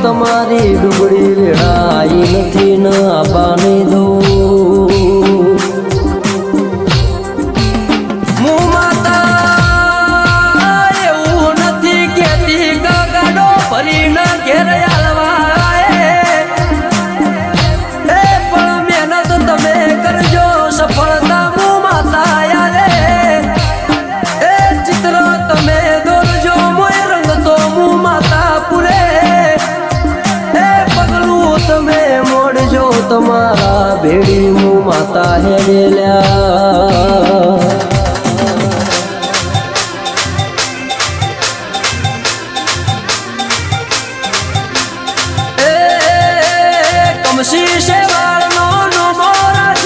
તમારી ડુંગળી રેડાઈ નથી ન આબાની દઉં હું માતા એવું નથી કેતી ગાડો ભરીને ઘેર આલવા પણ મહેનત તમે કરજો સફળતા હું માતા યારે એ ચિત્ર તમે દોરજો મોય રંગ તો હું માતા પૂરે એ પગલું તમે મોડજો તમારા ભેડી હું માતા હે વેલ્યા